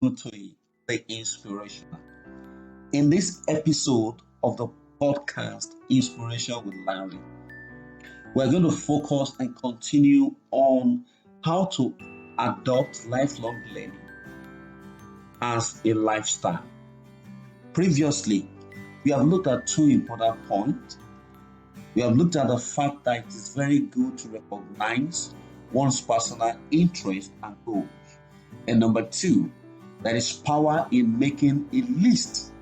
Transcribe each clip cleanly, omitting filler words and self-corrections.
Mutoyi, the inspirational. In this episode of the podcast Inspiration with Larry, we're going to focus and continue on how to adopt lifelong learning as a lifestyle. Previously, we have looked at two important points. We have looked at the fact that it is very good to recognize one's personal interest and goals. And number two, there is power in making a list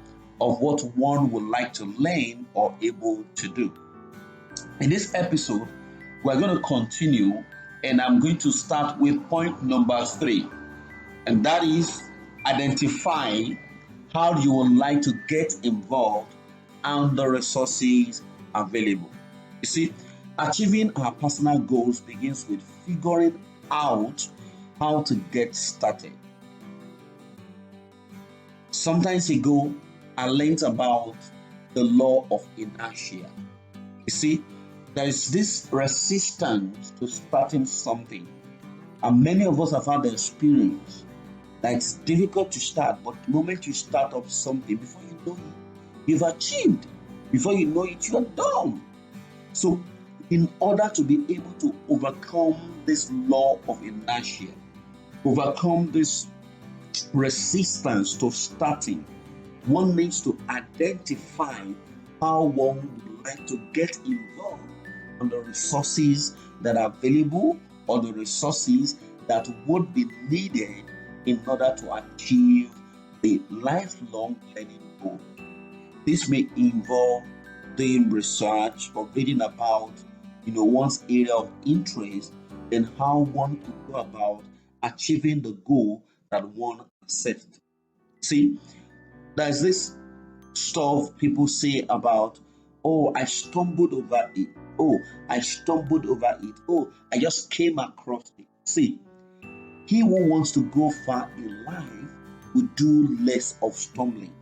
of what one would like to learn or able to do. In this episode, we're going to continue, and I'm going to start with point number three, and that is identify how you would like to get involved and the resources available. You see, achieving our personal goals begins with figuring out how to get started. Sometimes ago, I learned about the law of inertia. You see, there is this resistance to starting something, and many of us have had the experience that it's difficult to start, but the moment you start up something, before you know it, you've achieved. Before you know it, you're done. So, in order to be able to overcome this law of inertia, overcome this resistance to starting, one needs to identify how one would like to get involved on the resources that are available or the resources that would be needed in order to achieve the lifelong learning goal. This may involve doing research or reading about one's area of interest and how one can go about achieving the goal that one has set. See, there's this stuff people say about, oh, I stumbled over it. Oh, I stumbled over it. Oh, I just came across it. See, he who wants to go far in life will do less of stumbling.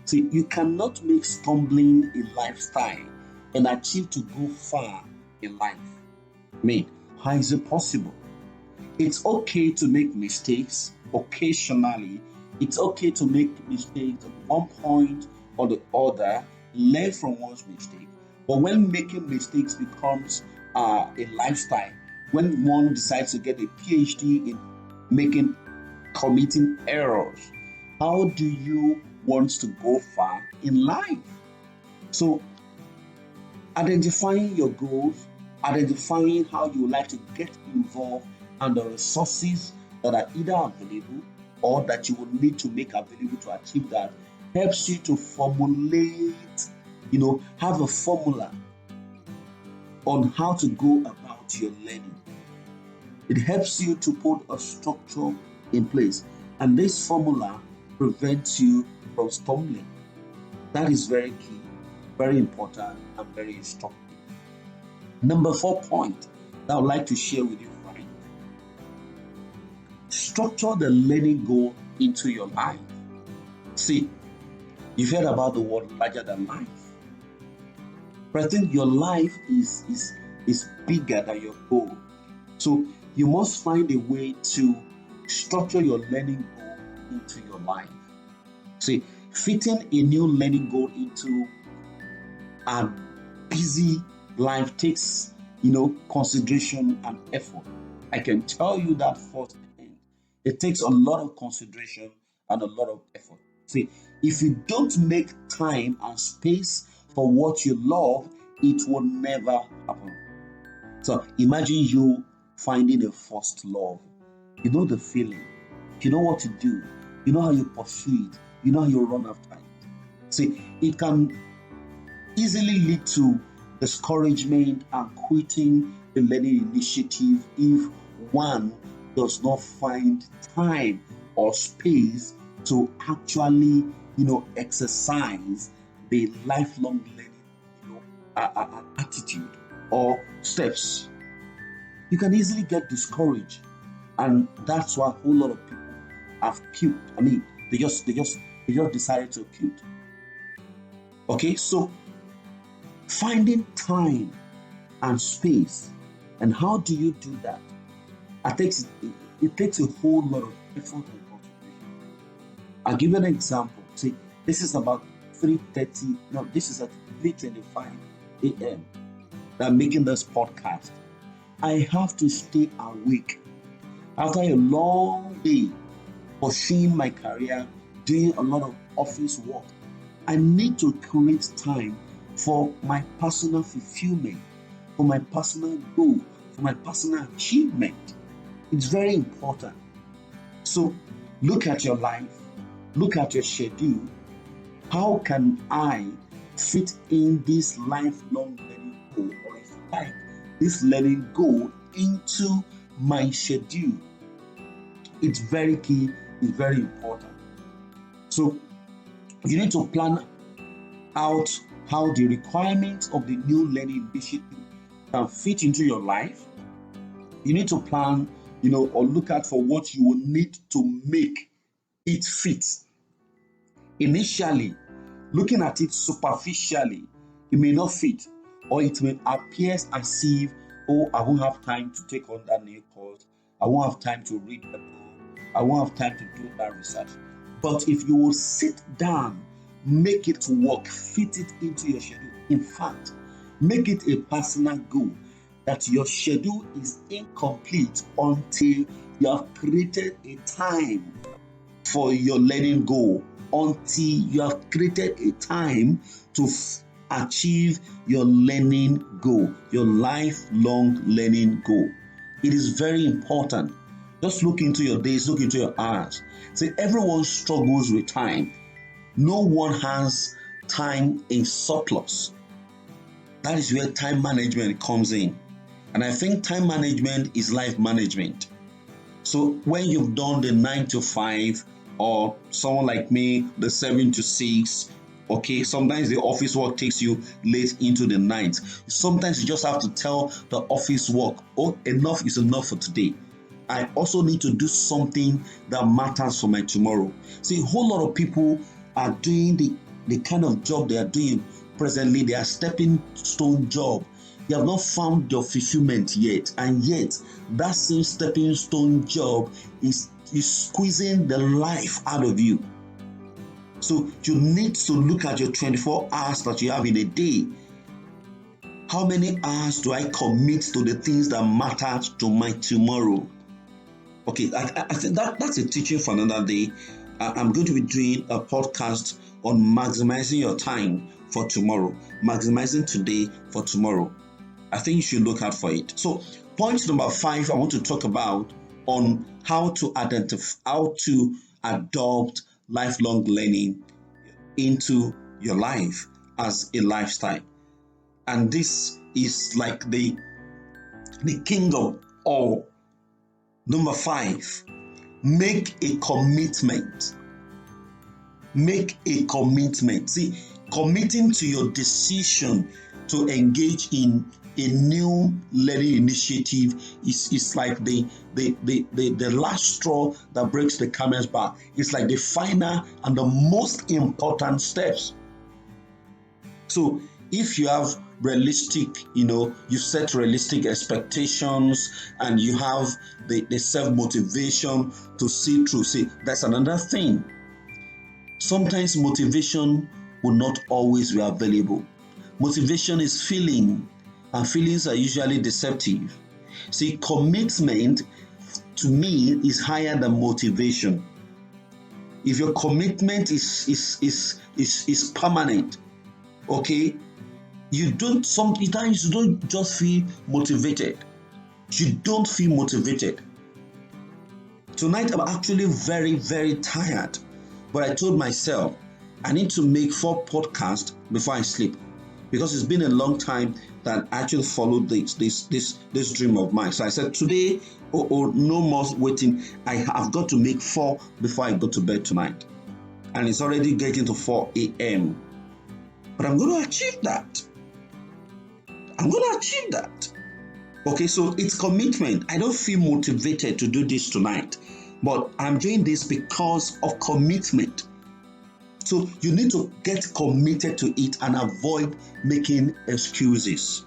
See, you cannot make stumbling a lifestyle and achieve to go far in life. I mean, how is it possible? It's okay to make mistakes occasionally. It's okay to make mistakes at one point or the other, learn from one's mistake. But when making mistakes becomes a lifestyle, when one decides to get a PhD in making committing errors, how do you want to go far in life? So identifying your goals, identifying how you would like to get involved, and the resources that are either available or that you will need to make available to achieve that helps you to formulate, have a formula on how to go about your learning. It helps you to put a structure in place, and this formula prevents you from stumbling. That is very key, very important, and very instructive. Number 4 point that I would like to share with you, friend. Structure the learning goal into your life. See, you've heard about the word larger than life. But I think your life is bigger than your goal. So you must find a way to structure your learning goal into your life. See, fitting a new learning goal into a busy life takes, consideration and effort. I can tell you that firsthand. It takes a lot of consideration and a lot of effort. See, if you don't make time and space for what you love, it will never happen. So imagine you finding a first love. You know the feeling. You know what to do. You know how you pursue it. You know how you run after it. See, it can easily lead to discouragement and quitting the learning initiative if one does not find time or space to actually, exercise the lifelong learning, attitude or steps. You can easily get discouraged, and that's why a whole lot of people have quit. I mean, they just decided to quit. Okay, so finding time and space, and how do you do that? It takes a whole lot of effort and concentration. I'll give you an example. See, this is about 3:30. No, this is at 3:25 a.m. that I'm making this podcast. I have to stay awake after a long day pursuing my career, doing a lot of office work. I need to create time for my personal fulfillment, for my personal goal, for my personal achievement. It's very important. So look at your life, look at your schedule. How can I fit in this lifelong learning goal, or if you like, this learning goal into my schedule? It's very key, it's very important. So you need to plan out how the requirements of the new learning initiative can fit into your life. You need to plan, or look out for what you will need to make it fit. Initially, looking at it superficially, it may not fit, or it may appear as if, oh, I won't have time to take on that new course. I won't have time to read the book. I won't have time to do that research. But if you will sit down, make it work, fit it into your schedule. In fact, make it a personal goal that your schedule is incomplete until you have created a time for your learning goal, until you have created a time to achieve your learning goal, your lifelong learning goal. It is very important. Just look into your days, look into your hours. See, everyone struggles with time. No one has time in surplus. That is where time management comes in. And I think time management is life management. So when you've done the 9 to 5, or someone like me, the 7 to 6, okay, sometimes the office work takes you late into the night. Sometimes you just have to tell the office work, oh, enough is enough for today. I also need to do something that matters for my tomorrow. See, a whole lot of people are doing the kind of job they are doing presently. They are stepping stone job. You have not found your fulfillment yet, and yet that same stepping stone job is squeezing the life out of you. So you need to look at your 24 hours that you have in a day. How many hours do I commit to the things that matter to my tomorrow? Okay, I think that's a teaching for another day. I'm going to be doing a podcast on maximizing your time for tomorrow, maximizing today for tomorrow. I think you should look out for it. So point number 5, I want to talk about on how to adopt lifelong learning into your life as a lifestyle. And this is like the king of all. Number 5, make a commitment. Make a commitment. See, committing to your decision to engage in a new learning initiative is like the last straw that breaks the camel's back. It's like the final and the most important steps. So if you have realistic, you set realistic expectations, and you have the self-motivation to see through. See, that's another thing. Sometimes motivation will not always be available. Motivation is feeling, and feelings are usually deceptive. See, commitment to me is higher than motivation. If your commitment is permanent, okay, sometimes you don't just feel motivated. You don't feel motivated. Tonight I'm actually very, very tired, but I told myself I need to make 4 podcasts before I sleep, because it's been a long time that I actually followed this dream of mine. So I said today, no more waiting. I have got to make 4 before I go to bed tonight, and it's already getting to 4 a.m. But I'm going to achieve that. Okay, so it's commitment. I don't feel motivated to do this tonight, but I'm doing this because of commitment. So you need to get committed to it and avoid making excuses.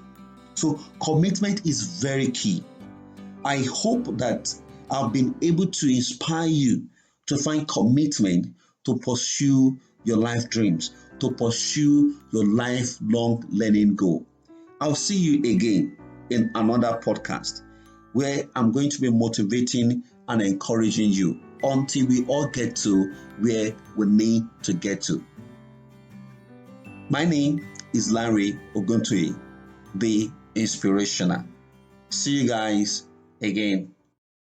So commitment is very key. I hope that I've been able to inspire you to find commitment to pursue your life dreams, to pursue your lifelong learning goal. I'll see you again in another podcast where I'm going to be motivating and encouraging you until we all get to where we need to get to. My name is Larry Oguntoye, the Inspirational. See you guys again.